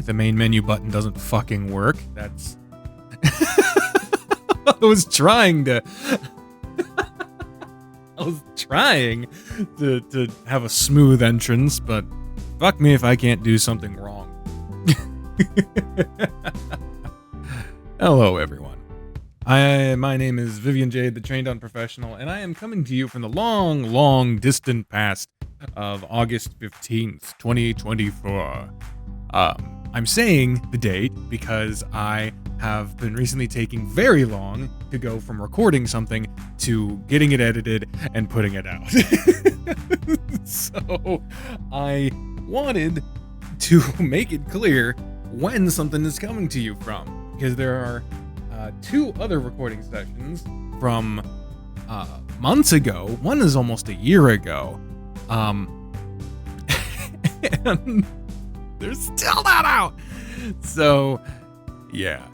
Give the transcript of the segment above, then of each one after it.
The main menu button doesn't fucking work. That's... I was trying to have a smooth entrance, but fuck me if I can't do something wrong. Hello, everyone. My name is VivianJade, the trained on professional, and I am coming to you from the long, long distant past of August 15th, 2024. I'm saying the date because I have been recently taking very long to go from recording something to getting it edited and putting it out. So I wanted to make it clear when something is coming to you from, because there are two other recording sessions from months ago. One is almost a year ago. And they're still not out. So, yeah.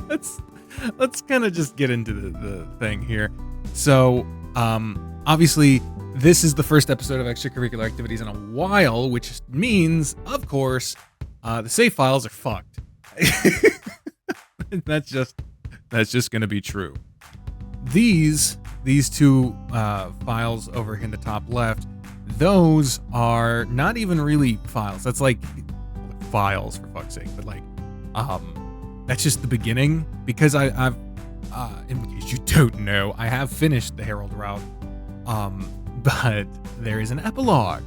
Let's kind of just get into the thing here. So, obviously, this is the first episode of Extracurricular Activities in a while, which means, of course, the save files are fucked. That's just gonna be true. These two files over here in the top left, those are not even really files. That's like files, for fuck's sake, but like that's just the beginning, because I've in case you don't know, I have finished the Herald route, but there is an epilogue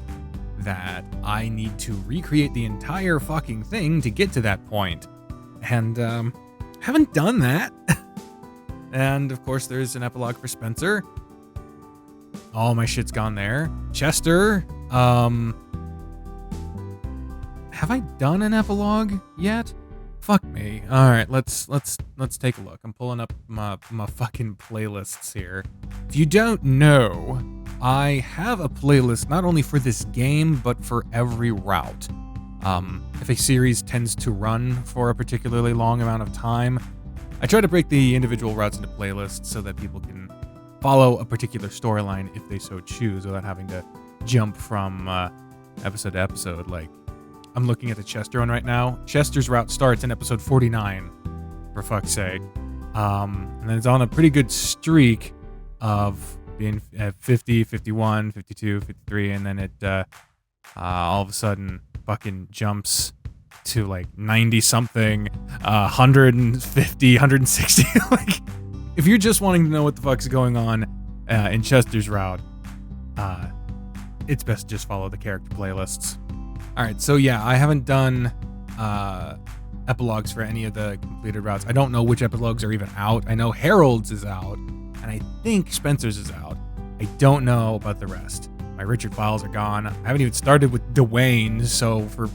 that I need to recreate the entire fucking thing to get to that point, and haven't done that. And of course, there's an epilogue for Spencer. All my shit's gone there. Chester. Have I done an epilogue yet? Fuck me. All right, let's take a look. I'm pulling up my fucking playlists here. If you don't know, I have a playlist not only for this game but for every route. If a series tends to run for a particularly long amount of time, I try to break the individual routes into playlists so that people can follow a particular storyline if they so choose, without having to jump from episode to episode. Like, I'm looking at the Chester one right now. Chester's route starts in episode 49, for fuck's sake. And then it's on a pretty good streak of being at 50, 51, 52, 53, and then it all of a sudden fucking jumps to like 90 something, 150, 160. Like, if you're just wanting to know what the fuck's going on in Chester's route, it's best to just follow the character playlists. All right, so yeah, I haven't done epilogues for any of the completed routes. I don't know which epilogues are even out. I know Harold's is out, and I think Spencer's is out. I don't know about the rest. My Richard files are gone. I haven't even started with Dwayne, so for...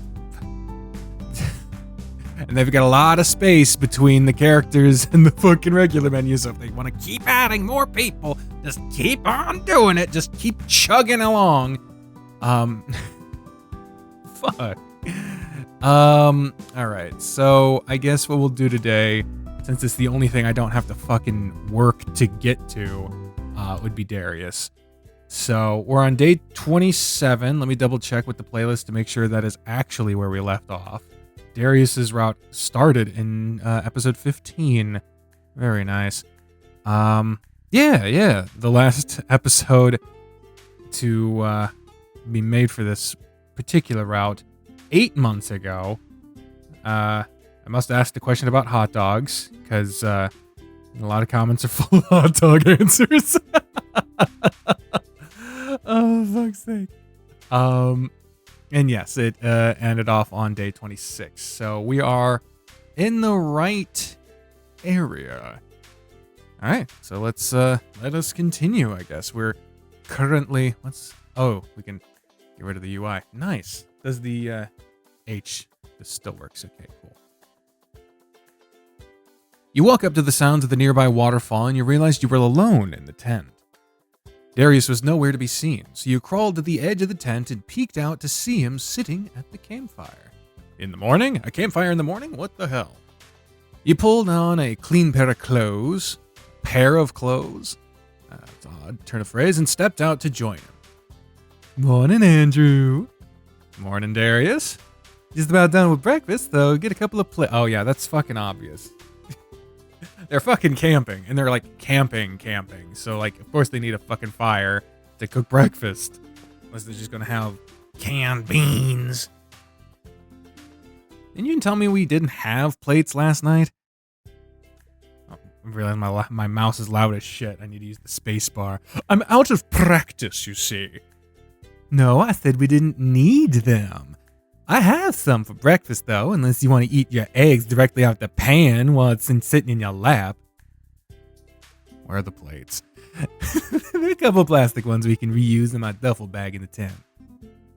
And they've got a lot of space between the characters and the fucking regular menu, so if they want to keep adding more people, just keep on doing it. Just keep chugging along. Fuck. Alright, so I guess what we'll do today, since it's the only thing I don't have to fucking work to get to, would be Darius. So we're on day 27. Let me double check with the playlist to make sure that is actually where we left off. Darius's route started in episode 15. Very nice. Yeah. The last episode to be made for this particular route 8 months ago. I must ask the question about hot dogs, because a lot of comments are full of hot dog answers. Oh, fuck's sake. And yes, it ended off on day 26. So we are in the right area. All right, so let us continue, I guess. We're currently, we can get rid of the UI. Nice. Does the H, this still works. Okay, cool. You walk up to the sounds of the nearby waterfall and you realize you were alone in the tent. Darius was nowhere to be seen, so you crawled to the edge of the tent and peeked out to see him sitting at the campfire. In the morning? A campfire in the morning? What the hell? You pulled on a clean pair of clothes. Pair of clothes? That's odd. Turn of phrase and stepped out to join him. Morning, Andrew. Morning, Darius. Just about done with breakfast, though. Get a couple of Oh, yeah, that's fucking obvious. They're fucking camping, and they're like camping. So, like, of course they need a fucking fire to cook breakfast. Unless they're just gonna have canned beans. Didn't you tell me we didn't have plates last night? Oh, I realize my mouse is loud as shit. I need to use the space bar. I'm out of practice, you see. No, I said we didn't need them. I have some for breakfast, though, unless you want to eat your eggs directly out the pan while it's sitting in your lap. Where are the plates? There are a couple plastic ones we can reuse in my duffel bag in the tent.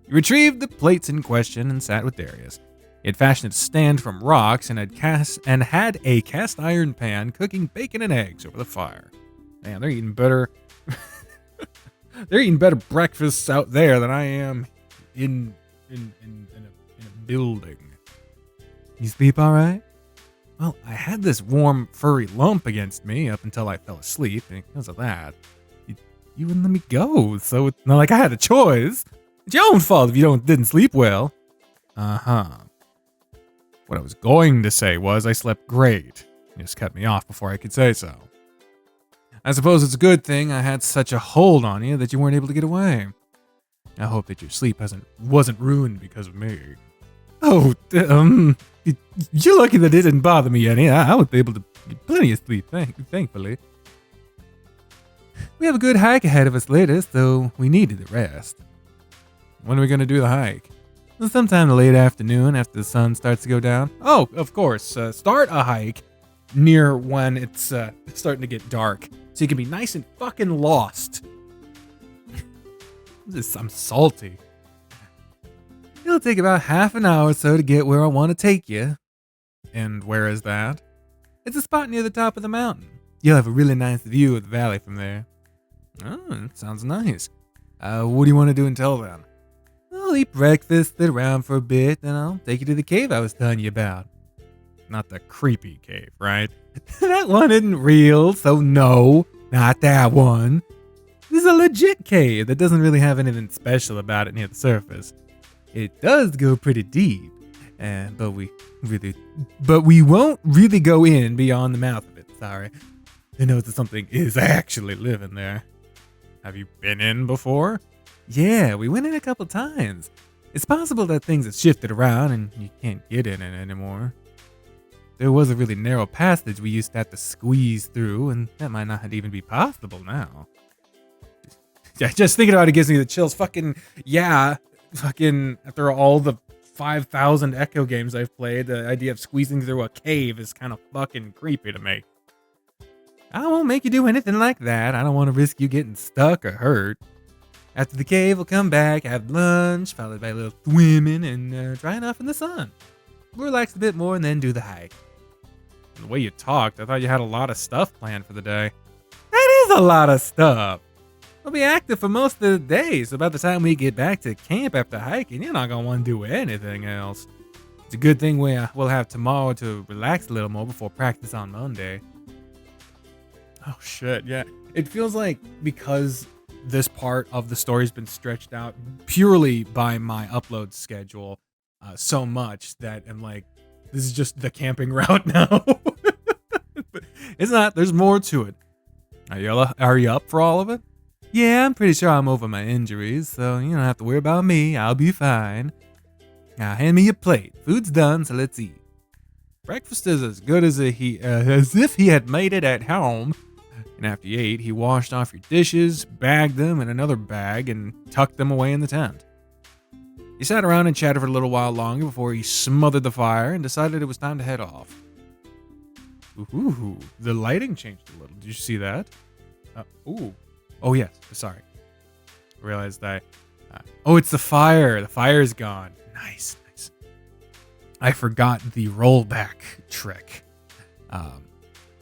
You retrieved the plates in question and sat with Darius. He had fashioned a stand from rocks and had a cast iron pan cooking bacon and eggs over the fire. Man, they're eating better. They're eating better breakfasts out there than I am in a building. You sleep all right? Well, I had this warm, furry lump against me up until I fell asleep, and because of that, you wouldn't let me go, so it's not like I had a choice. It's your own fault if you didn't sleep well. Uh-huh. What I was going to say was I slept great. You just cut me off before I could say so. I suppose it's a good thing I had such a hold on you that you weren't able to get away. I hope that your sleep wasn't ruined because of me. Oh, you're lucky that it didn't bother me any. I was able to get plenty of sleep, thankfully. We have a good hike ahead of us later, so we needed the rest. When are we going to do the hike? Well, sometime in the late afternoon after the sun starts to go down. Oh, of course. Start a hike near when it's starting to get dark, so you can be nice and fucking lost. I'm salty. It'll take about half an hour or so to get where I want to take you. And where is that? It's a spot near the top of the mountain. You'll have a really nice view of the valley from there. Oh, that sounds nice. What do you want to do until then? I'll eat breakfast, sit around for a bit, then I'll take you to the cave I was telling you about. Not the creepy cave, right? That one isn't real, so no, not that one. This is a legit cave that doesn't really have anything special about it near the surface. It does go pretty deep, but we won't really go in beyond the mouth of it, sorry. Who knows that something is actually living there. Have you been in before? Yeah, we went in a couple times. It's possible that things have shifted around and you can't get in it anymore. There was a really narrow passage we used to have to squeeze through, and that might not even be possible now. Just thinking about it gives me the chills. Fucking after all the 5,000 Echo games I've played, the idea of squeezing through a cave is kind of fucking creepy to me. I won't make you do anything like that. I don't want to risk you getting stuck or hurt. After the cave, we'll come back, have lunch, followed by a little swimming, and drying off in the sun. We'll relax a bit more and then do the hike. And the way you talked, I thought you had a lot of stuff planned for the day. That is a lot of stuff. We'll be active for most of the day, so by the time we get back to camp after hiking, you're not going to want to do anything else. It's a good thing we'll have tomorrow to relax a little more before practice on Monday. Oh shit, yeah. It feels like because this part of the story's been stretched out purely by my upload schedule so much that I'm like, this is just the camping route now. But it's not, there's more to it. Are you up for all of it? Yeah, I'm pretty sure I'm over my injuries, so you don't have to worry about me. I'll be fine. Now hand me your plate. Food's done, so let's eat. Breakfast is as good as if he had made it at home. And after you ate, he washed off your dishes, bagged them in another bag, and tucked them away in the tent. He sat around and chatted for a little while longer before he smothered the fire and decided it was time to head off. Ooh, the lighting changed a little. Did you see that? Oh, yes. Sorry. I realized that. It's the fire. The fire's gone. Nice. I forgot the rollback trick.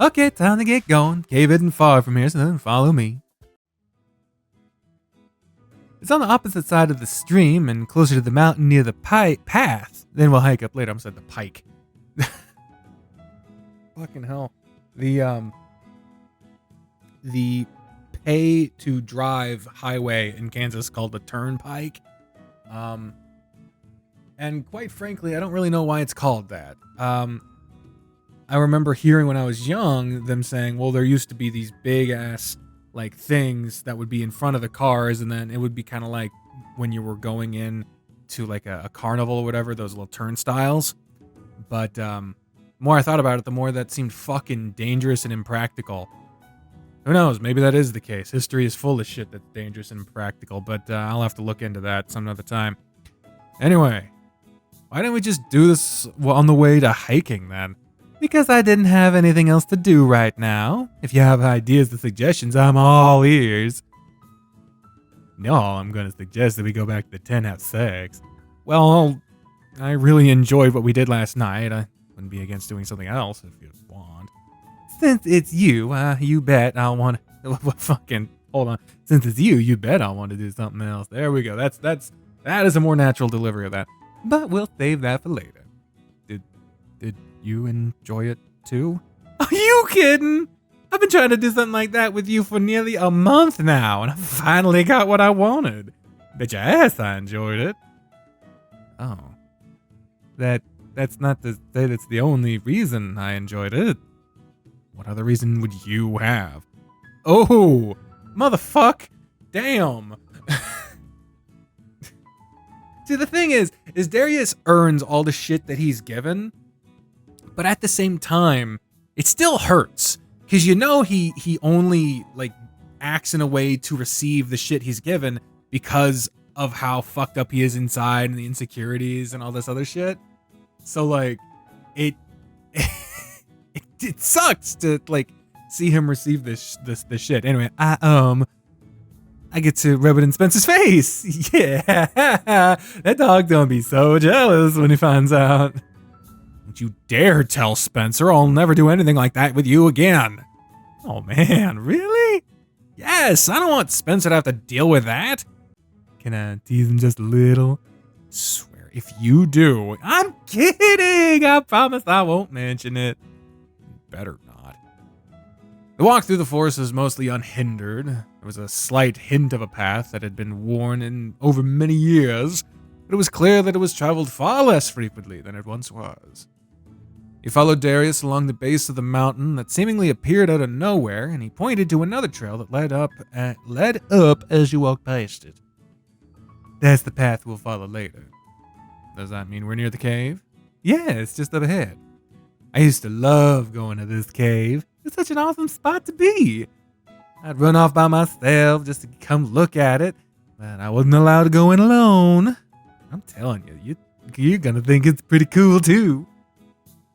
Okay, time to get going. Cave isn't far from here, so then follow me. It's on the opposite side of the stream and closer to the mountain near the path. Then we'll hike up later. I'm sorry, the pike. Fucking hell. The pay to drive highway in Kansas called the Turnpike. And quite frankly, I don't really know why it's called that. I remember hearing when I was young them saying, well, there used to be these big ass like things that would be in front of the cars, and then it would be kind of like when you were going in to like a carnival or whatever, those little turnstiles. But the more I thought about it, the more that seemed fucking dangerous and impractical. Who knows? Maybe that is the case. History is full of shit that's dangerous and impractical, but I'll have to look into that some other time. Anyway, why don't we just do this on the way to hiking then? Because I didn't have anything else to do right now. If you have ideas or suggestions, I'm all ears. No, I'm going to suggest that we go back to the tent and have sex. Well, I really enjoyed what we did last night. I wouldn't be against doing something else if you want. Since it's you, you bet I'll want to... Fucking... Hold on. Since it's you bet I'll want to do something else. There we go. That is a more natural delivery of that. But we'll save that for later. Did you enjoy it too? Are you kidding? I've been trying to do something like that with you for nearly a month now, and I finally got what I wanted. Bet your ass I enjoyed it. Oh. That's not to say that's the only reason I enjoyed it. What other reason would you have? Oh, motherfuck. Damn. See, the thing is Darius earns all the shit that he's given, but at the same time, it still hurts. Because you know he only, like, acts in a way to receive the shit he's given because of how fucked up he is inside and the insecurities and all this other shit. So, like, it sucks to, like, see him receive this shit. Anyway, I get to rub it in Spencer's face. Yeah, that dog don't be so jealous when he finds out. Don't you dare tell Spencer. I'll never do anything like that with you again. Oh man, really? Yes, I don't want Spencer to have to deal with that. Can I tease him just a little? Swear, if you do, I'm kidding. I promise I won't mention it. Better not. The walk through the forest was mostly unhindered. There was a slight hint of a path that had been worn in over many years, but it was clear that it was traveled far less frequently than it once was. He followed Darius along the base of the mountain that seemingly appeared out of nowhere, and he pointed to another trail that led up as you walked past it. That's the path we'll follow later. Does that mean we're near the cave? Yeah, it's just up ahead. I used to love going to this cave. It's such an awesome spot to be. I'd run off by myself just to come look at it, but I wasn't allowed to go in alone. I'm telling you, you're gonna think it's pretty cool too.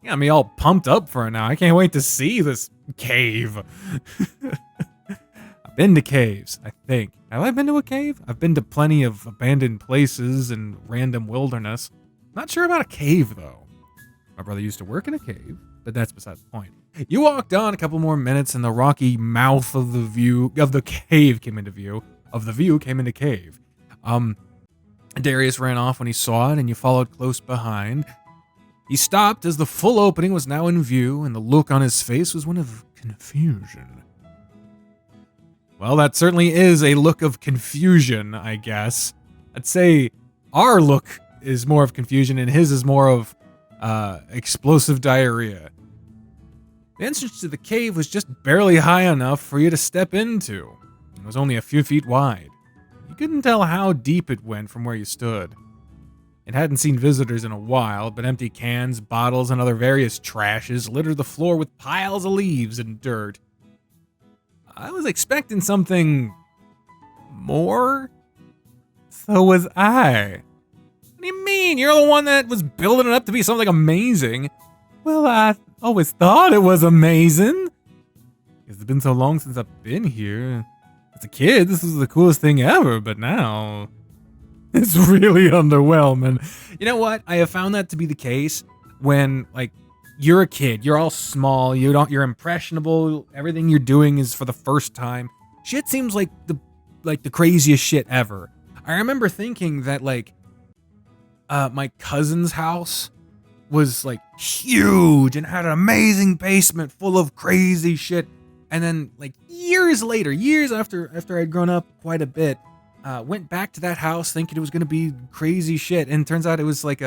You got me all pumped up for it now. I can't wait to see this cave. I've been to caves, I think. Have I been to a cave? I've been to plenty of abandoned places and random wilderness. Not sure about a cave, though. My brother used to work in a cave, but that's besides the point. You walked on a couple more minutes and the rocky mouth of the cave came into view. Darius ran off when he saw it, and you followed close behind. He stopped as the full opening was now in view, and the look on his face was one of confusion. Well, that certainly is a look of confusion, I guess. I'd say our look is more of confusion, and his is more of explosive diarrhea. The entrance to the cave was just barely high enough for you to step into. It was only a few feet wide. You couldn't tell how deep it went from where you stood. It hadn't seen visitors in a while, but empty cans, bottles, and other various trashes littered the floor with piles of leaves and dirt. I was expecting something more. So was I. What do you mean? You're the one that was building it up to be something amazing. Well, I always thought it was amazing. It's been so long since I've been here. As a kid, this was the coolest thing ever, but now it's really underwhelming. You know what? I have found that to be the case when, like, you're a kid. You're all small. You're impressionable. Everything you're doing is for the first time. Shit seems like the craziest shit ever. I I remember thinking that, like, my cousin's house was, like, huge and had an amazing basement full of crazy shit. And then, like, years later, years after I'd grown up quite a bit, went back to that house thinking it was going to be crazy shit. And turns out it was like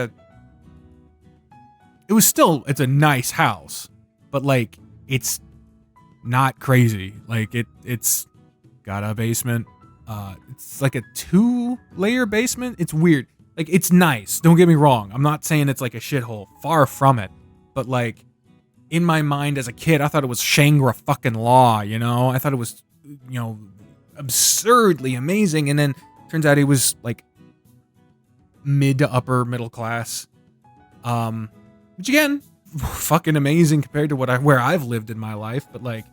it's a nice house, but, like, it's not crazy. Like, it's got a basement. It's like a 2-layer basement. It's weird. Like, it's nice. Don't get me wrong. I'm not saying it's like a shithole. Far from it. But, like, in my mind as a kid, I thought it was Shangri fucking Law, you know? I thought it was, you know, absurdly amazing. And then turns out it was, like, mid to upper middle class. Which again, fucking amazing compared to where I've lived in my life. But, like,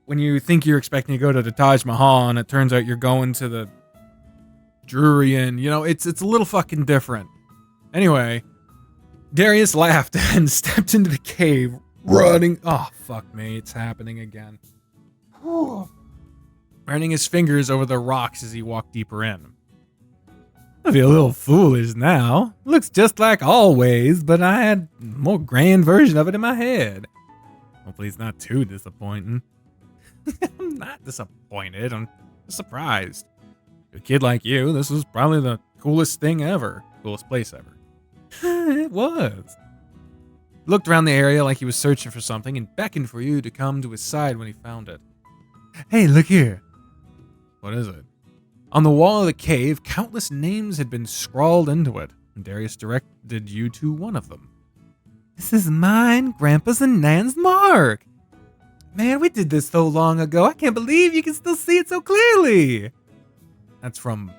when you think you're expecting to go to the Taj Mahal and it turns out you're going to the Drury Inn, you know, it's a little fucking different. Anyway, Darius laughed and stepped into the cave, running. Oh, fuck me, it's happening again. Running his fingers over the rocks as he walked deeper in. I feel a little foolish now. Looks just like always, but I had a more grand version of it in my head. Hopefully it's not too disappointing. I'm not disappointed. I'm surprised. A kid like you, this was probably the coolest thing ever. Coolest place ever. It was. He looked around the area like he was searching for something and beckoned for you to come to his side when he found it. Hey, look here. What is it? On the wall of the cave, countless names had been scrawled into it, and Darius directed you to one of them. This is mine, Grandpa's, and Nan's mark. Man, we did this so long ago. I can't believe you can still see it so clearly. That's from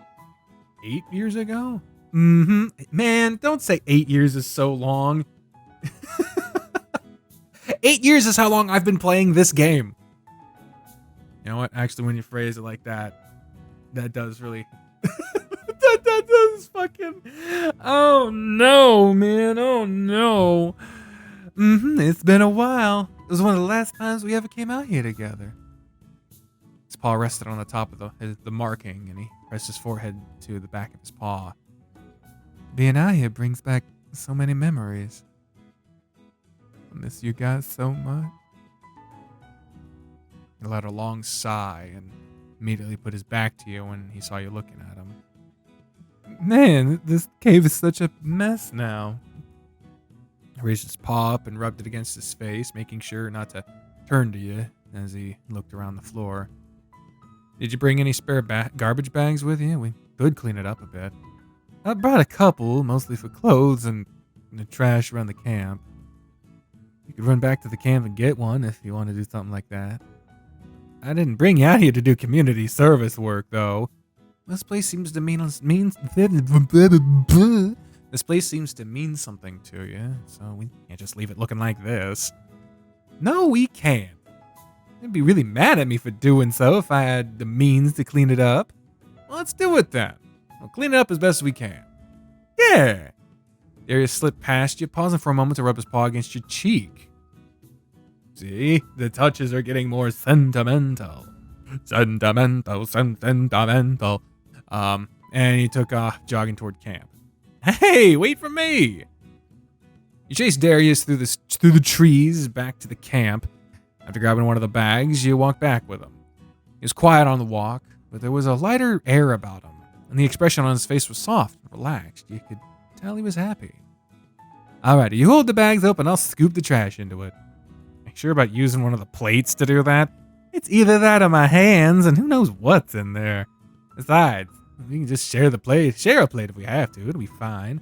8 years ago? Mm-hmm. Man, don't say 8 years is so long. 8 years is how long I've been playing this game. You know what? Actually, when you phrase it like that, that does really... that does fucking... Oh, no, man. Oh, no. It's been a while. It was one of the last times we ever came out here together. His paw rested on the top of the marking, and he pressed his forehead to the back of his paw. Being out here brings back so many memories. I miss you guys so much. He let a long sigh and immediately put his back to you when he saw you looking at him. Man, this cave is such a mess now. He raised his paw up and rubbed it against his face, making sure not to turn to you as he looked around the floor. Did you bring any spare garbage bags with you? We could clean it up a bit. I brought a couple, mostly for clothes and the trash around the camp. You could run back to the camp and get one if you want to do something like that. I didn't bring you out here to do community service work, though. This place seems to mean This place seems to mean something to you, so we can't just leave it looking like this. No, we can't. You'd be really mad at me for doing so if I had the means to clean it up. Well, let's do it then. We'll clean it up as best we can. Yeah. Darius slipped past you, pausing for a moment to rub his paw against your cheek. See, the touches are getting more sentimental. Sentimental. And he took off, jogging toward camp. Hey, wait for me! You chased Darius through the trees back to the camp. After grabbing one of the bags, you walked back with him. He was quiet on the walk, but there was a lighter air about him, and the expression on his face was soft and relaxed. You could tell he was happy. Alright, you hold the bags open, I'll scoop the trash into it. Make sure about using one of the plates to do that. It's either that or my hands, and who knows what's in there. Besides, we can just share a plate if we have to. It'll be fine.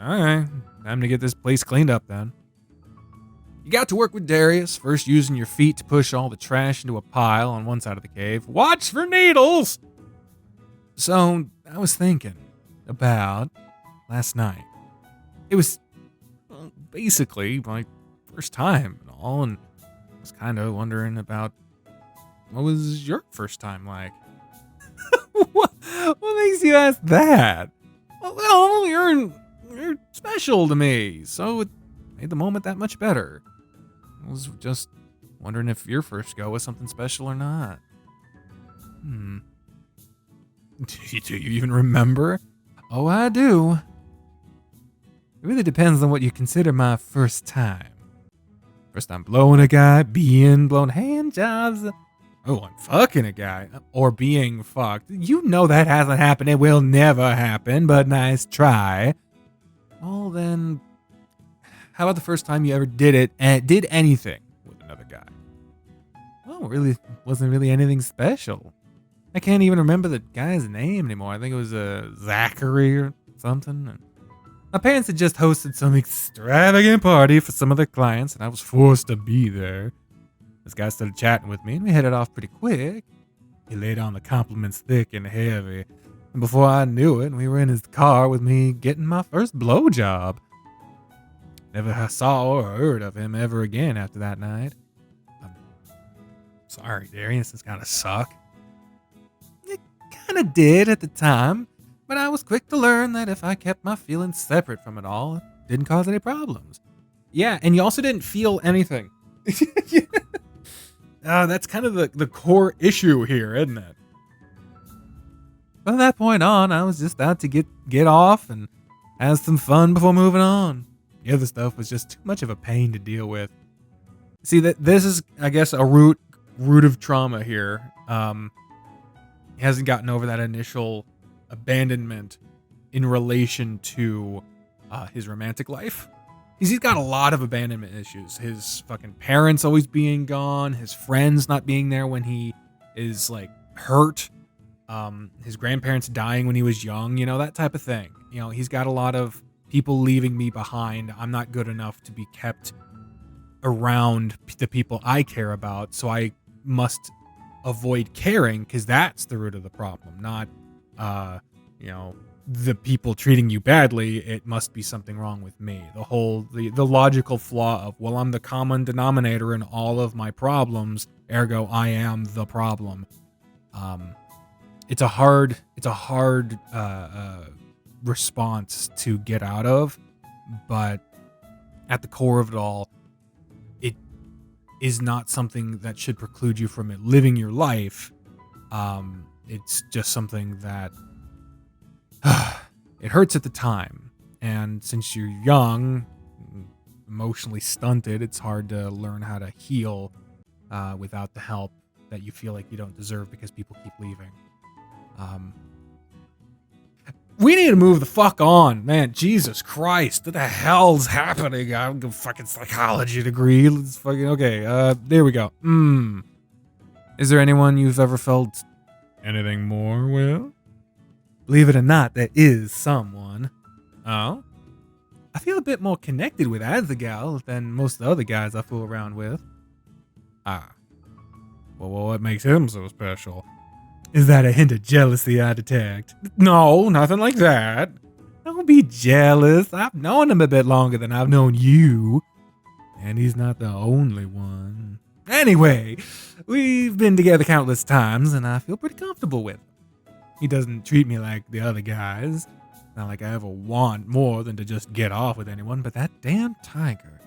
Alright, time to get this place cleaned up then. You got to work with Darius, first using your feet to push all the trash into a pile on one side of the cave. Watch for needles! So, I was thinking about last night. It was basically my first time and all, and I was kind of wondering about what was your first time like? What makes you ask that? Well, you're special to me, so it made the moment that much better. I was just wondering if your first go was something special or not. Do you even remember? Oh, I do. It really depends on what you consider my first time. First time blowing a guy, being blown, hand jobs. Oh, I'm fucking a guy. Or being fucked. You know that hasn't happened. It will never happen, but nice try. Well, then, how about the first time you ever did it and did anything with another guy? Well, really, wasn't really anything special. I can't even remember the guy's name anymore. I think it was Zachary or something. And my parents had just hosted some extravagant party for some of their clients, and I was forced to be there. This guy started chatting with me, and we headed off pretty quick. He laid on the compliments thick and heavy, and before I knew it, we were in his car with me getting my first blowjob. Never saw or heard of him ever again after that night. I'm sorry, Darius, this kind of suck. It kind of did at the time, but I was quick to learn that if I kept my feelings separate from it all, it didn't cause any problems. Yeah, and you also didn't feel anything. That's kind of the core issue here, isn't it? From that point on, I was just out to get off and have some fun before moving on. The other stuff was just too much of a pain to deal with. See, that this is, I guess, a root of trauma here. He hasn't gotten over that initial abandonment in relation to his romantic life. He's got a lot of abandonment issues. His fucking parents always being gone, his friends not being there when he is like hurt, his grandparents dying when he was young, you know, that type of thing. You know, he's got a lot of people leaving me behind. I'm not good enough to be kept around the people I care about, so I must avoid caring because that's the root of the problem, not, you know, the people treating you badly. It must be something wrong with me. The logical flaw of, well, I'm the common denominator in all of my problems, ergo I am the problem. It's a hard response to get out of, but at the core of it all, it is not something that should preclude you from living your life. It's just something that it hurts at the time, and since you're young, emotionally stunted, it's hard to learn how to heal without the help that you feel like you don't deserve because people keep leaving. We need to move the fuck on, man. Jesus Christ, what the hell's happening? I have a fucking psychology degree. Let's fucking okay. There we go. Is there anyone you've ever felt anything more with? Believe it or not, there is someone. Oh? I feel a bit more connected with as a gal than most of the other guys I fool around with. Ah. Well, what makes him so special? Is that a hint of jealousy I detect? No, nothing like that. Don't be jealous. I've known him a bit longer than I've known you. And he's not the only one. Anyway, we've been together countless times, and I feel pretty comfortable with him. He doesn't treat me like the other guys. Not like I ever want more than to just get off with anyone, but that damn tiger.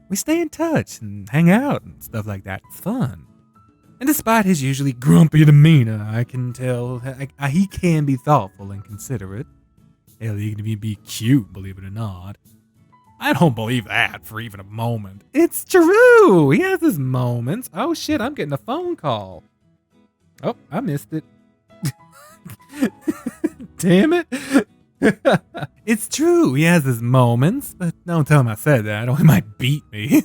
We stay in touch and hang out and stuff like that. It's fun. And despite his usually grumpy demeanor, I can tell he can be thoughtful and considerate. Hell, he can even be cute, believe it or not. I don't believe that for even a moment. It's true. He has his moments. Oh shit, I'm getting a phone call. Oh, I missed it. Damn it. It's true, he has his moments, but don't tell him I said that, or he might beat me.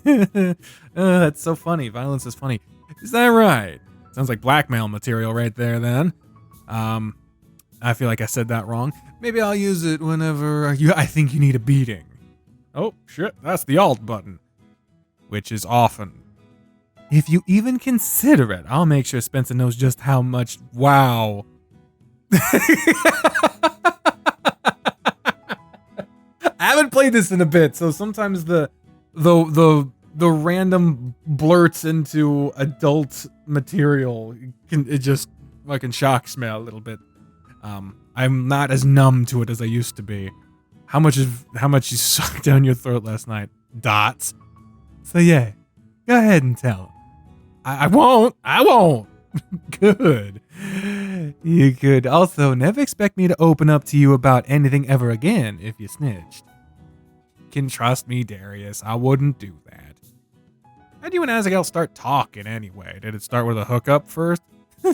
That's so funny. Violence is funny. Is that right? Sounds like blackmail material right there then. I feel like I said that wrong. Maybe I'll use it whenever I think you need a beating. Oh shit, that's the alt button. Which is often. If you even consider it, I'll make sure Spencer knows just how much. Wow. I haven't played this in a bit, so sometimes the random blurts into adult material it just fucking shocks me a little bit. I'm not as numb to it as I used to be. How much you sucked down your throat last night? Dots. So yeah, go ahead and tell him. I won't. Good. You could also never expect me to open up to you about anything ever again if you snitched. Can trust me, Darius. I wouldn't do that. How'd you and Azaghal start talking anyway? Did it start with a hookup first?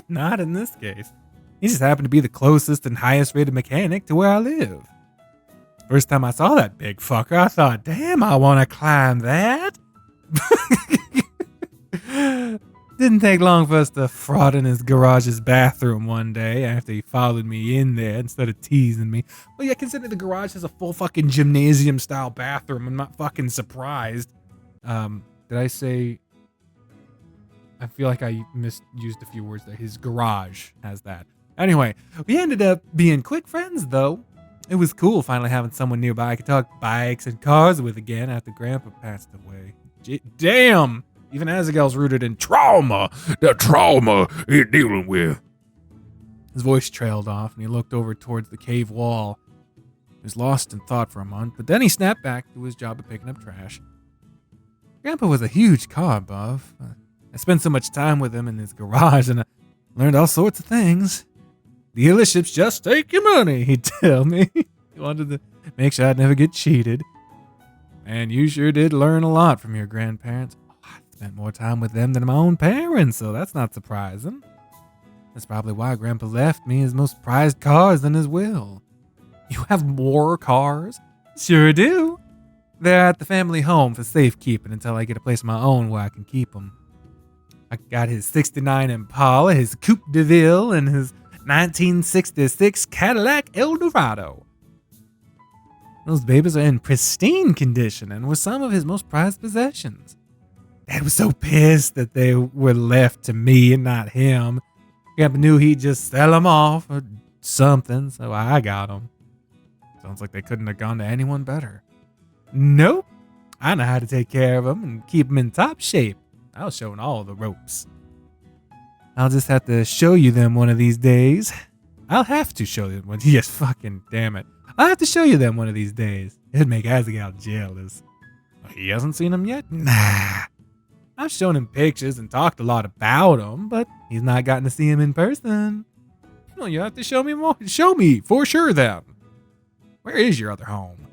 Not in this case. He just happened to be the closest and highest rated mechanic to where I live. First time I saw that big fucker, I thought, damn, I want to climb that. Didn't take long for us to fraud in his garage's bathroom one day after he followed me in there instead of teasing me. Well, yeah, consider the garage has a full fucking gymnasium style bathroom. I'm not fucking surprised. Did I say... I feel like I misused a few words there. His garage has that. Anyway, we ended up being quick friends, though. It was cool finally having someone nearby I could talk bikes and cars with again after Grandpa passed away. Damn! Even Azaghal's rooted in trauma. The trauma he's dealing with. His voice trailed off, and he looked over towards the cave wall. He was lost in thought for a moment, but then he snapped back to his job of picking up trash. Grandpa was a huge car buff. I spent so much time with him in his garage, and I learned all sorts of things. Dealerships just take your money, he'd tell me. He wanted to make sure I'd never get cheated. And you sure did learn a lot from your grandparents. I spent more time with them than my own parents, so that's not surprising. That's probably why Grandpa left me his most prized cars in his will. You have more cars? Sure do. They're at the family home for safekeeping until I get a place of my own where I can keep them. I got his 69 Impala, his Coupe de Ville, and his 1966 Cadillac Eldorado. Those babies are in pristine condition and were some of his most prized possessions. Dad was so pissed that they were left to me and not him. Grandpa knew he'd just sell them off or something, so I got them. Sounds like they couldn't have gone to anyone better. Nope. I know how to take care of them and keep them in top shape. I was showing all the ropes. I'll just have to show you them one of these days. I'll have to show you one. Yes, fucking damn it. I'll have to show you them one of these days. It'd make Azaghal jealous. He hasn't seen them yet? Nah. I've shown him pictures and talked a lot about them, but he's not gotten to see him in person. Well, you have to show me more. Show me, for sure, then. Where is your other home?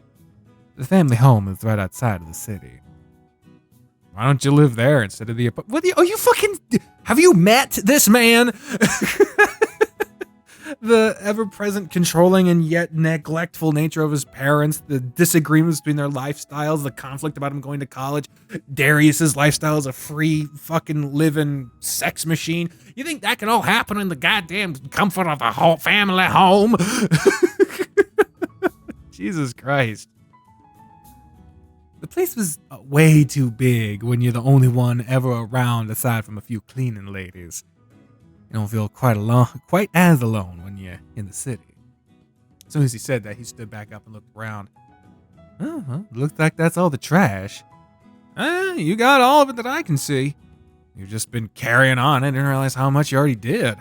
The family home is right outside of the city. Why don't you live there instead of the apartment? What are you fucking... Have you met this man? The ever-present controlling and yet neglectful nature of his parents, the disagreements between their lifestyles, the conflict about him going to college, Darius's lifestyle as a free fucking living sex machine. You think that can all happen in the goddamn comfort of a whole family home? Jesus Christ. The place was way too big when you're the only one ever around aside from a few cleaning ladies. You don't feel quite as alone when you're in the city. As soon as he said that, he stood back up and looked around. Oh, well, looks like that's all the trash. You got all of it that I can see. You've just been carrying on. I didn't realize how much you already did.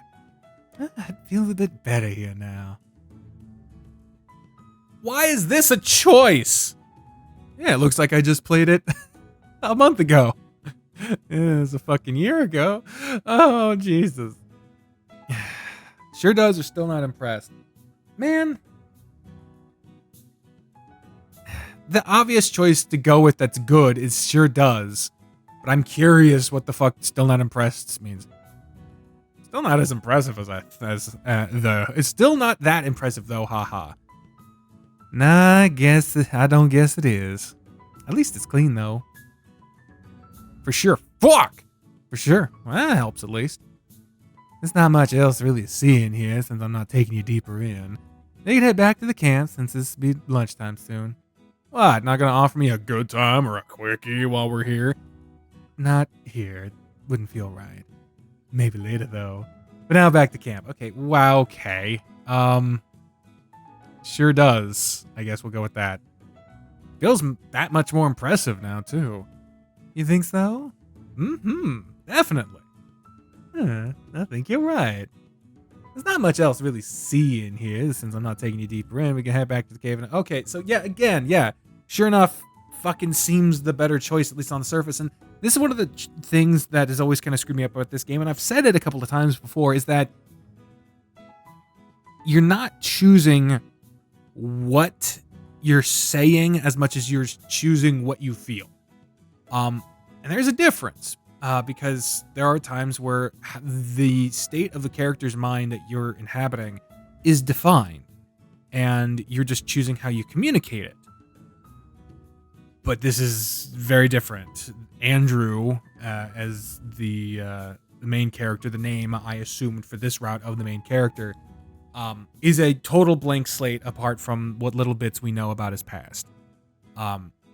I feel a bit better here now. Why is this a choice? Yeah, it looks like I just played it a month ago. It was a fucking year ago. Oh, Jesus. Sure does, are still not impressed. Man. The obvious choice to go with that's good is sure does. But I'm curious what the fuck still not impressed means. Still not as impressive as it's still not that impressive though, haha. Nah, I don't guess it is. At least it's clean though. For sure. Fuck! For sure. Well, that helps at least. There's not much else really to see in here since I'm not taking you deeper in. They can head back to the camp since this will be lunchtime soon. What, not gonna offer me a good time or a quickie while we're here? Not here. It wouldn't feel right. Maybe later though. But now back to camp. Okay, wow, okay. Sure does. I guess we'll go with that. Feels that much more impressive now too. You think so? Definitely. I think you're right. There's not much else to really see in here since I'm not taking you deeper in. We can head back to the cave. Okay, so yeah. Sure enough, fucking seems the better choice, at least on the surface. And this is one of the things that has always kind of screwed me up about this game, and I've said it a couple of times before, is that you're not choosing what you're saying as much as you're choosing what you feel. And there's a difference because there are times where the state of the character's mind that you're inhabiting is defined, and you're just choosing how you communicate it. But this is very different. Andrew, as the main character, the name I assumed for this route of the main character, is a total blank slate apart from what little bits we know about his past.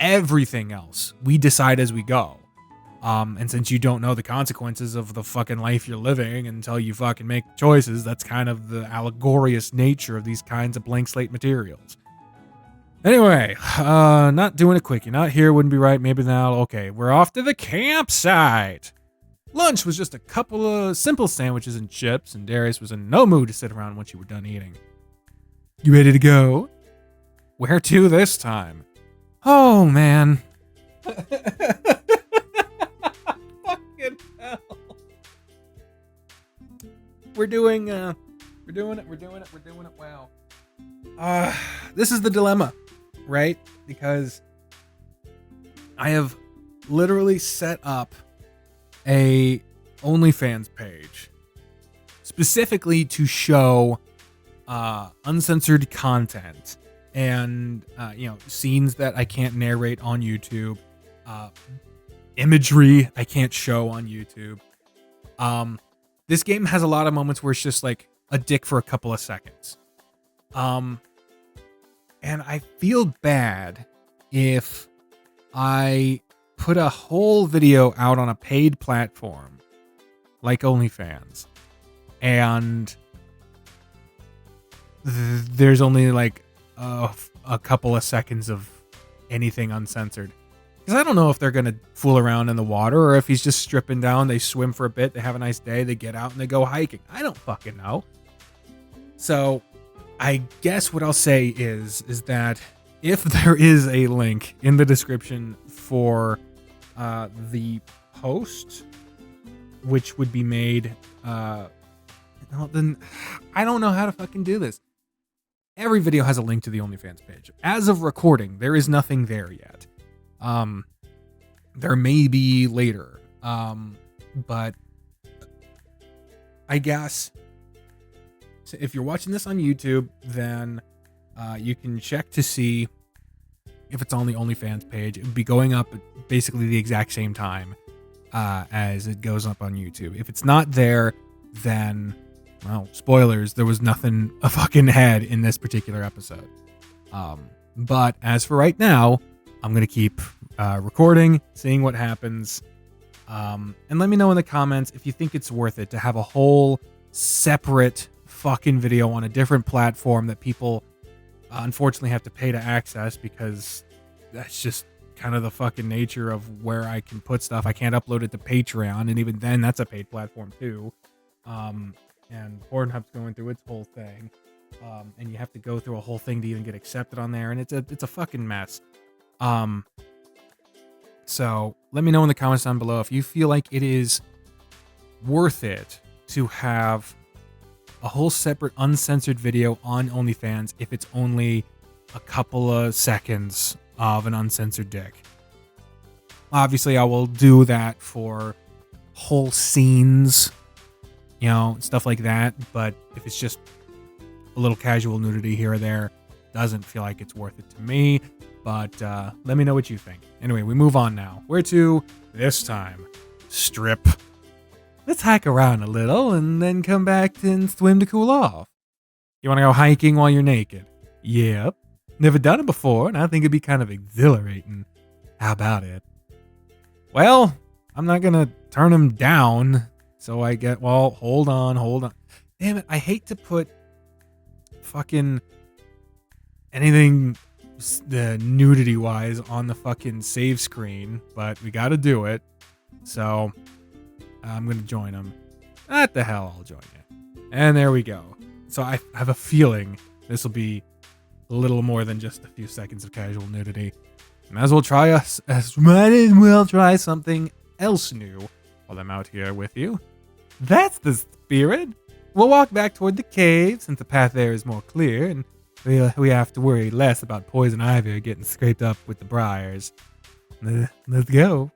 Everything else we decide as we go. And since you don't know the consequences of the fucking life you're living until you fucking make choices, that's kind of the allegorious nature of these kinds of blank slate materials. Anyway, not doing it quick. You're not here, wouldn't be right. Maybe now. Okay, we're off to the campsite. Lunch was just a couple of simple sandwiches and chips, and Darius was in no mood to sit around once you were done eating. You ready to go? Where to this time? Oh, man. Fucking hell. We're doing it well. This is the dilemma, right? Because I have literally set up a OnlyFans page specifically to show uncensored content and scenes that I can't narrate on YouTube, imagery I can't show on YouTube. This game has a lot of moments where it's just like a dick for a couple of seconds. And I feel bad if I put a whole video out on a paid platform like OnlyFans, and there's only like a couple of seconds of anything uncensored. Because I don't know if they're going to fool around in the water or if he's just stripping down, they swim for a bit, they have a nice day, they get out and they go hiking. I don't fucking know. So I guess what I'll say is that if there is a link in the description for the post, which would be made, then I don't know how to fucking do this. Every video has a link to the OnlyFans page. As of recording, there is nothing there yet. There may be later. But I guess if you're watching this on YouTube, then you can check to see if it's on the OnlyFans page. It would be going up at basically the exact same time as it goes up on YouTube. If it's not there, then, well, spoilers, there was nothing a fucking had in this particular episode. But as for right now, I'm going to keep recording, seeing what happens. And let me know in the comments if you think it's worth it to have a whole separate fucking video on a different platform that people unfortunately have to pay to access, because that's just kind of the fucking nature of where I can put stuff. I can't upload it to Patreon, and even then that's a paid platform too. And Pornhub's going through its whole thing. And you have to go through a whole thing to even get accepted on there, and it's a fucking mess. So let me know in the comments down below if you feel like it is worth it to have a whole separate uncensored video on OnlyFans if it's only a couple of seconds of an uncensored dick. Obviously, I will do that for whole scenes, stuff like that. But if it's just a little casual nudity here or there, doesn't feel like it's worth it to me. But let me know what you think. Anyway, we move on now. Where to this time? Strip. Let's hike around a little and then come back and swim to cool off. You want to go hiking while you're naked? Yep. Never done it before, and I think it'd be kind of exhilarating. How about it? Well, I'm not going to turn him down, so I get, well, hold on. Damn it, I hate to put fucking anything nudity-wise on the fucking save screen, but we gotta do it. So I'm gonna join him. What the hell, I'll join you. And there we go. So I have a feeling this will be a little more than just a few seconds of casual nudity. Might as well try something else new while I'm out here with you. That's the spirit. We'll walk back toward the cave since the path there is more clear, and we have to worry less about poison ivy getting scraped up with the briars. Let's go.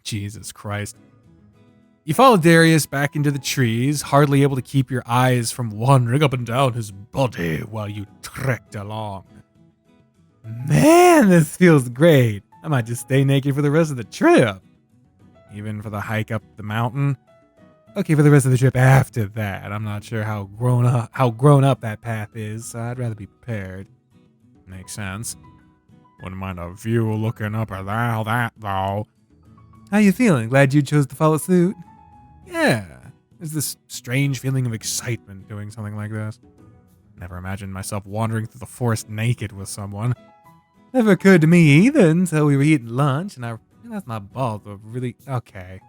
Jesus Christ. You follow Darius back into the trees, hardly able to keep your eyes from wandering up and down his body while you trekked along. Man, this feels great. I might just stay naked for the rest of the trip. Even for the hike up the mountain. Okay, for the rest of the trip after that. I'm not sure how grown up that path is, so I'd rather be prepared. Makes sense. Wouldn't mind a view looking up at that though. How you feeling? Glad you chose to follow suit? Yeah. There's this strange feeling of excitement doing something like this. Never imagined myself wandering through the forest naked with someone. Never occurred to me either until we were eating lunch, and that's my balls were really okay.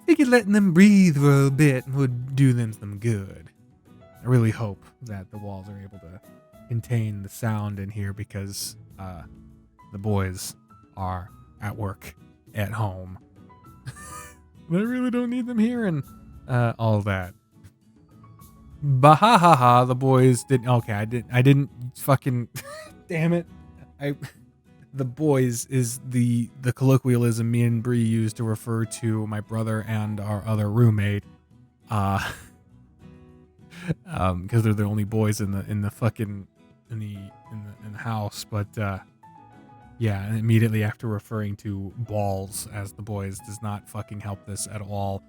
Figured letting them breathe for a bit would do them some good. I really hope that the walls are able to contain the sound in here because the boys are at work at home. But I really don't need them here and all that. Bahahaha, the boys didn't. Okay, I didn't fucking. Damn it. The boys is the colloquialism me and Bree used to refer to my brother and our other roommate. Because they're the only boys in the house. But yeah, and immediately after referring to balls as the boys does not fucking help this at all.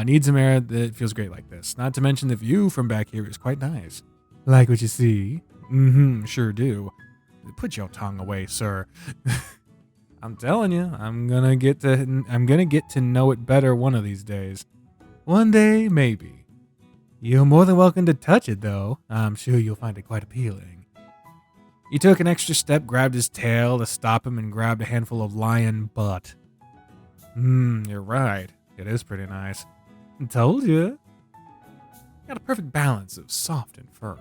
Needs some air that feels great like this. Not to mention the view from back here is quite nice. Like what you see? Mm-hmm, sure do. Put your tongue away, sir. I'm telling you, I'm gonna get to know it better one of these days. One day, maybe. You're more than welcome to touch it, though. I'm sure you'll find it quite appealing. He took an extra step, grabbed his tail to stop him, and grabbed a handful of lion butt. You're right. It is pretty nice. Told you. Got a perfect balance of soft and firm.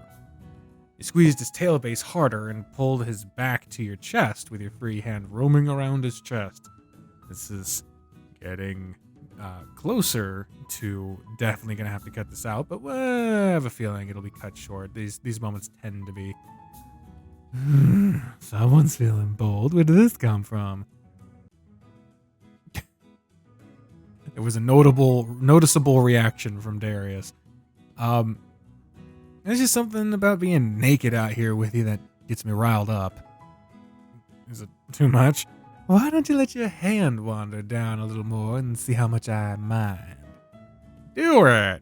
You squeezed his tail base harder and pulled his back to your chest with your free hand roaming around his chest. This is getting closer to definitely going to have to cut this out, but I have a feeling it'll be cut short. These moments tend to be. Someone's feeling bold. Where did this come from? It was a noticeable reaction from Darius. There's just something about being naked out here with you that gets me riled up. Is it too much? Why don't you let your hand wander down a little more and see how much I mind? Do it!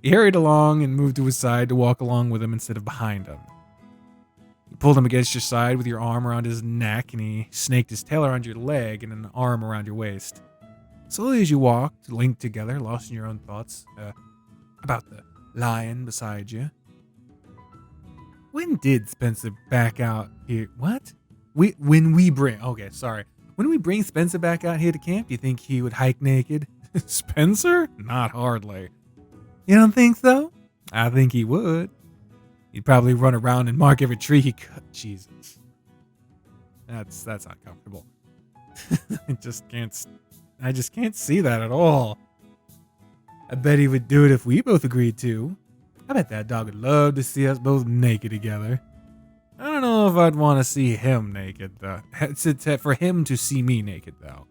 He hurried along and moved to his side to walk along with him instead of behind him. You pulled him against your side with your arm around his neck, and he snaked his tail around your leg and an arm around your waist. Slowly as you walked, linked together, lost in your own thoughts about the lion beside you. When did Spencer back out here? What? When we bring Spencer back out here to camp, you think he would hike naked? Spencer? Not hardly. You don't think so? I think he would. He'd probably run around and mark every tree he cut. Jesus. That's not comfortable. I just can't see that at all. I bet he would do it if we both agreed to. I bet that dog would love to see us both naked together. I don't know if I'd want to see him naked, though. For him to see me naked, though.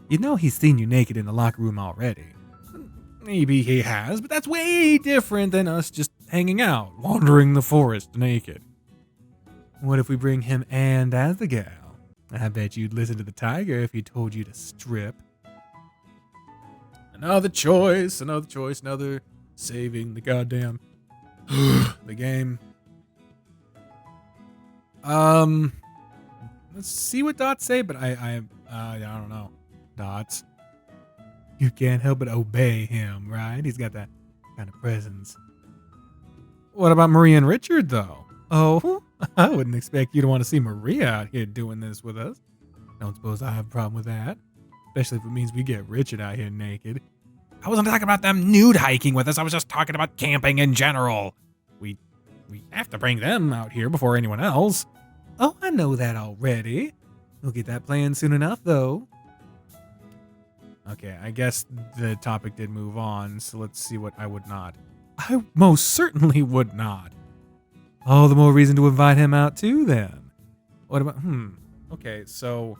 You know he's seen you naked in the locker room already. Maybe he has, but that's way different than us just hanging out, wandering the forest naked. What if we bring him and as the gal? I bet you'd listen to the tiger if he told you to strip. Another choice, another saving the goddamn the game. Let's see what Dots say, but I don't know. Dots. You can't help but obey him, right? He's got that kind of presence. What about Maria and Richard, though? Oh, I wouldn't expect you to want to see Maria out here doing this with us. Don't suppose I have a problem with that. Especially if it means we get Richard out here naked. I wasn't talking about them nude hiking with us. I was just talking about camping in general. We have to bring them out here before anyone else. Oh, I know that already. We'll get that planned soon enough, though. Okay, I guess the topic did move on, so let's see what I would not. I most certainly would not. All the more reason to invite him out too, then. What about, okay, so,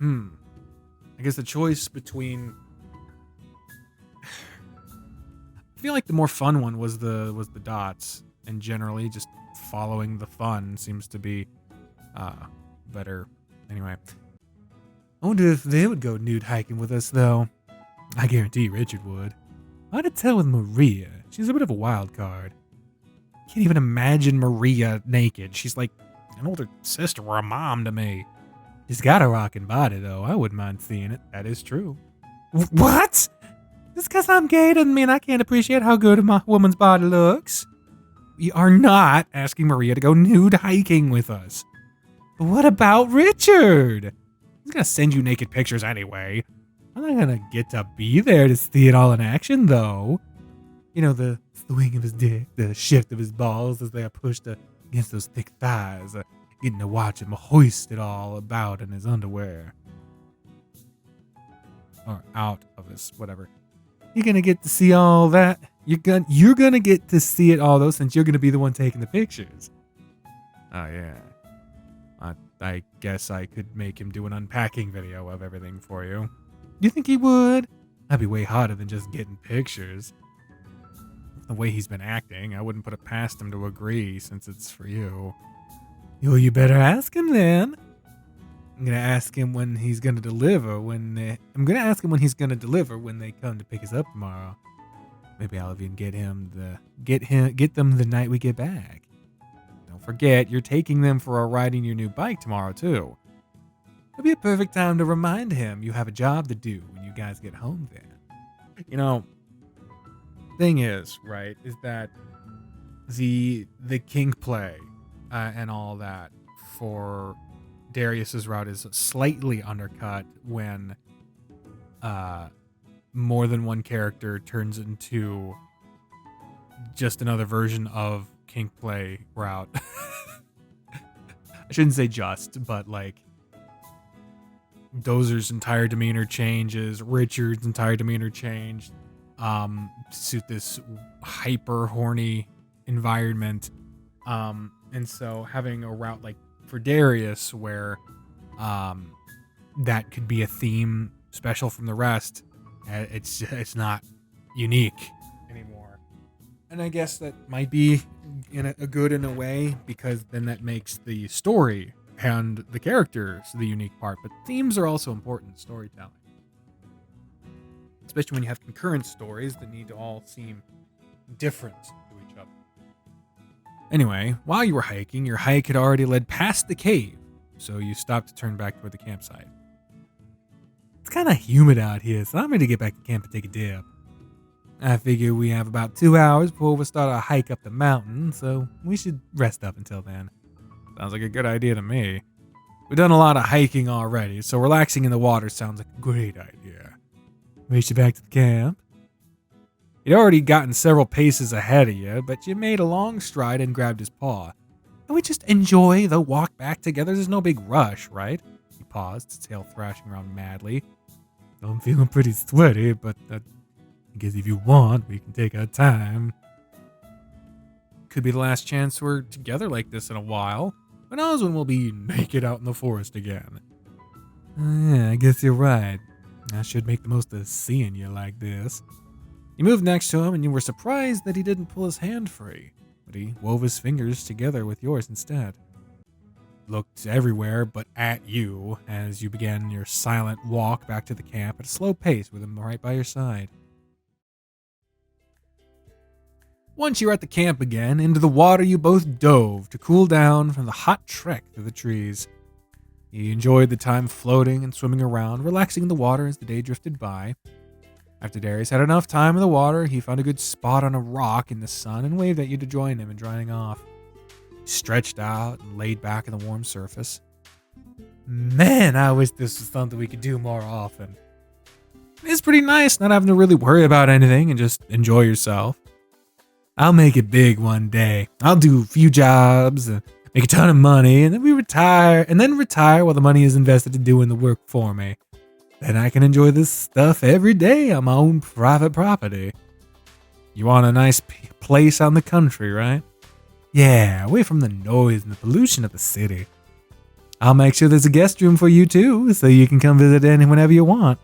I guess the choice between, I feel like the more fun one was the dots, and generally just following the fun seems to be, better. Anyway. I wonder if they would go nude hiking with us, though. I guarantee Richard would. Hard to tell with Maria. She's a bit of a wild card. Can't even imagine Maria naked. She's like an older sister or a mom to me. She's got a rockin' body, though. I wouldn't mind seeing it. That is true. What? Just because I'm gay doesn't mean I can't appreciate how good a woman's body looks. We are not asking Maria to go nude hiking with us. But what about Richard? He's gonna send you naked pictures anyway. I'm not gonna get to be there to see it all in action, though. You know, the swing of his dick, the shift of his balls as they are pushed against those thick thighs. Getting to watch him hoist it all about in his underwear. Or out of his, whatever. You're gonna get to see all that. You're gonna get to see it all, though, since you're gonna be the one taking the pictures. Oh, yeah. I guess I could make him do an unpacking video of everything for you. You think he would? That'd be way hotter than just getting pictures. The way he's been acting, I wouldn't put it past him to agree since it's for you. Well, you better ask him then. I'm gonna ask him when he's gonna deliver when they come to pick us up tomorrow. Maybe I'll even get them the night we get back. Don't forget, you're taking them for a ride in your new bike tomorrow, too. It'll be a perfect time to remind him you have a job to do when you guys get home then. You know, thing is, right, is that the kink play and all that for Darius's route is slightly undercut when more than one character turns into just another version of kink play route. I shouldn't say just, but like Dozer's entire demeanor changes, Richard's entire demeanor changed to suit this hyper horny environment. And so having a route like for Darius where that could be a theme special from the rest, it's not unique anymore. And I guess that might be a good in a way, because then that makes the story and the characters the unique part. But themes are also important in storytelling, especially when you have concurrent stories that need to all seem different to each other. Anyway, while you were hiking, your hike had already led past the cave, so you stopped to turn back toward the campsite. It's kind of humid out here, so I'm ready to get back to camp and take a dip. I figure we have about 2 hours before we start our hike up the mountain, so we should rest up until then. Sounds like a good idea to me. We've done a lot of hiking already, so relaxing in the water sounds like a great idea. Race you back to the camp. He'd already gotten several paces ahead of you, but you made a long stride and grabbed his paw. Can we just enjoy the walk back together? There's no big rush, right? He paused, his tail thrashing around madly. I'm feeling pretty sweaty, but I guess if you want, we can take our time. Could be the last chance we're together like this in a while. Who knows when we'll be naked out in the forest again? Yeah, I guess you're right. I should make the most of seeing you like this. You moved next to him and you were surprised that he didn't pull his hand free, but he wove his fingers together with yours instead. Looked everywhere but at you as you began your silent walk back to the camp at a slow pace with him right by your side. Once you were at the camp again, into the water you both dove to cool down from the hot trek through the trees. You enjoyed the time floating and swimming around, relaxing in the water as the day drifted by. After Darius had enough time in the water, he found a good spot on a rock in the sun and waved at you to join him in drying off. He stretched out and laid back on the warm surface. Man, I wish this was something we could do more often. It's pretty nice not having to really worry about anything and just enjoy yourself. I'll make it big one day. I'll do a few jobs, make a ton of money, and then retire while the money is invested in doing the work for me. Then I can enjoy this stuff every day on my own private property. You want a nice place out in the country, right? Yeah, away from the noise and the pollution of the city. I'll make sure there's a guest room for you too, so you can come visit in whenever you want.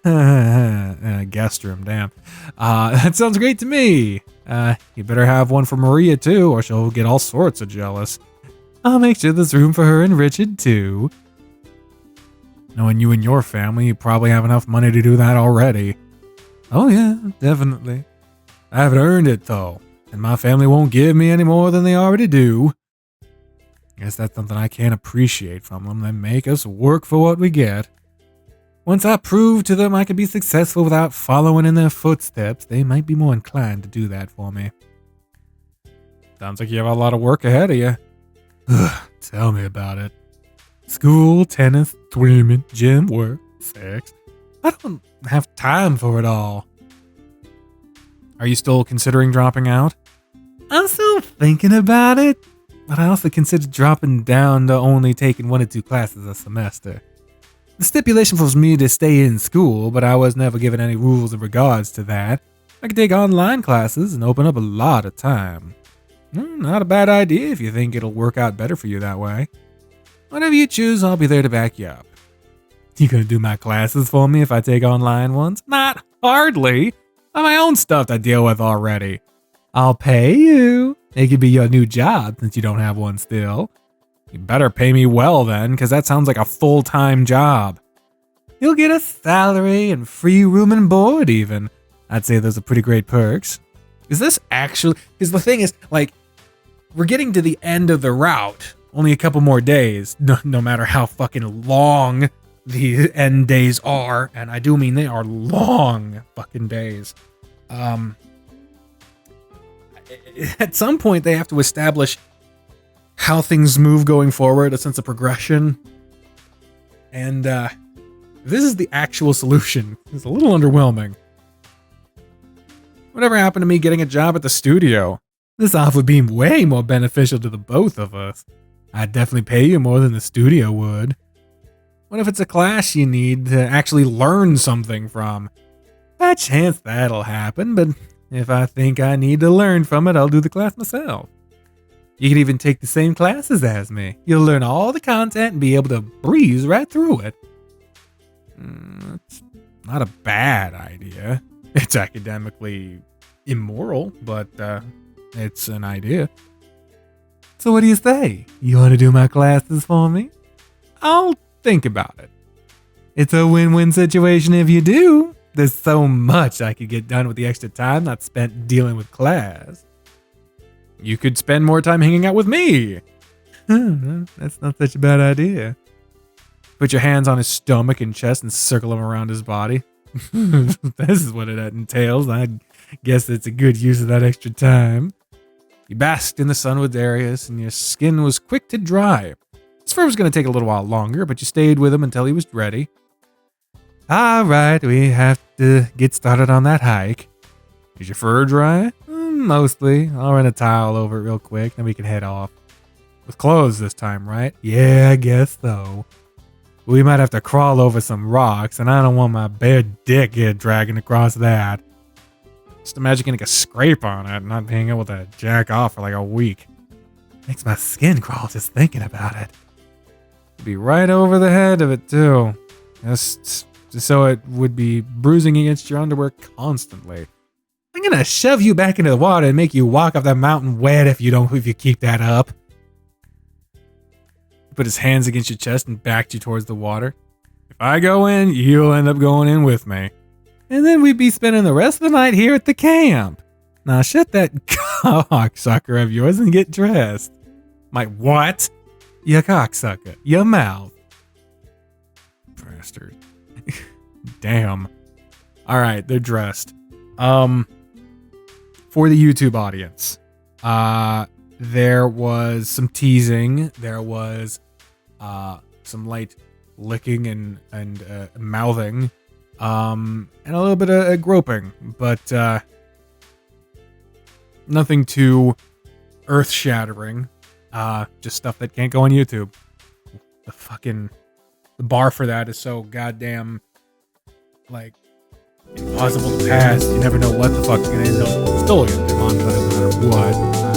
Guest room, damn. That sounds great to me. You better have one for Maria too, or she'll get all sorts of jealous. I'll make sure there's room for her and Richard too. Knowing you and your family, you probably have enough money to do that already. Oh yeah, definitely. I haven't earned it though, and my family won't give me any more than they already do. Guess that's something I can't appreciate from them. They make us work for what we get. Once I prove to them I can be successful without following in their footsteps, they might be more inclined to do that for me. Sounds like you have a lot of work ahead of you. Tell me about it. School, tennis, swimming, gym, work, sex. I don't have time for it all. Are you still considering dropping out? I'm still thinking about it, but I also considered dropping down to only taking 1 or 2 classes a semester. The stipulation was me to stay in school, but I was never given any rules in regards to that. I could take online classes and open up a lot of time. Not a bad idea if you think it'll work out better for you that way. Whatever you choose, I'll be there to back you up. You gonna do my classes for me if I take online ones? Not hardly. I have my own stuff to deal with already. I'll pay you. It could be your new job since you don't have one still. You better pay me well then, because that sounds like a full-time job. You'll get a salary and free room and board even. I'd say those are pretty great perks. Is this actually... Because the thing is, like, we're getting to the end of the route. Only a couple more days, no matter how fucking long the end days are. And I do mean they are long fucking days. At some point, they have to establish how things move going forward, a sense of progression. And this is the actual solution. It's a little underwhelming. Whatever happened to me getting a job at the studio? This offer would be way more beneficial to the both of us. I'd definitely pay you more than the studio would. What if it's a class you need to actually learn something from? A chance that'll happen, but if I think I need to learn from it, I'll do the class myself. You can even take the same classes as me. You'll learn all the content and be able to breeze right through it. It's not a bad idea. It's academically immoral, but it's an idea. So what do you say? You want to do my classes for me? I'll think about it. It's a win-win situation if you do. There's so much I could get done with the extra time not spent dealing with class. You could spend more time hanging out with me. That's not such a bad idea. Put your hands on his stomach and chest and circle them around his body. This is what it entails. I guess it's a good use of that extra time. You basked in the sun with Darius, and your skin was quick to dry. His fur was going to take a little while longer, but you stayed with him until he was ready. All right, we have to get started on that hike. Is your fur dry? Mostly. I'll run a towel over it real quick, then we can head off. With clothes this time, right? Yeah, I guess so. We might have to crawl over some rocks, and I don't want my bare dick get dragging across that. Just imagine getting a scrape on it and not being able to jack off for like a week. Makes my skin crawl just thinking about it. Be right over the head of it too. Just so it would be bruising against your underwear constantly. I'm gonna shove you back into the water and make you walk up that mountain wet if you keep that up. Put his hands against your chest and backed you towards the water. If I go in, you'll end up going in with me. And then we'd be spending the rest of the night here at the camp. Now shut that cocksucker of yours and get dressed. My what? You cocksucker. Your mouth. Bastard. Damn. Alright, they're dressed. For the YouTube audience. There was some teasing. There was some light licking and mouthing. And a little bit of groping, but nothing too earth-shattering. Just stuff that can't go on YouTube. The bar for that is so goddamn, like, impossible to pass. You never know what the fuck you're gonna end up still get demonetized no matter what.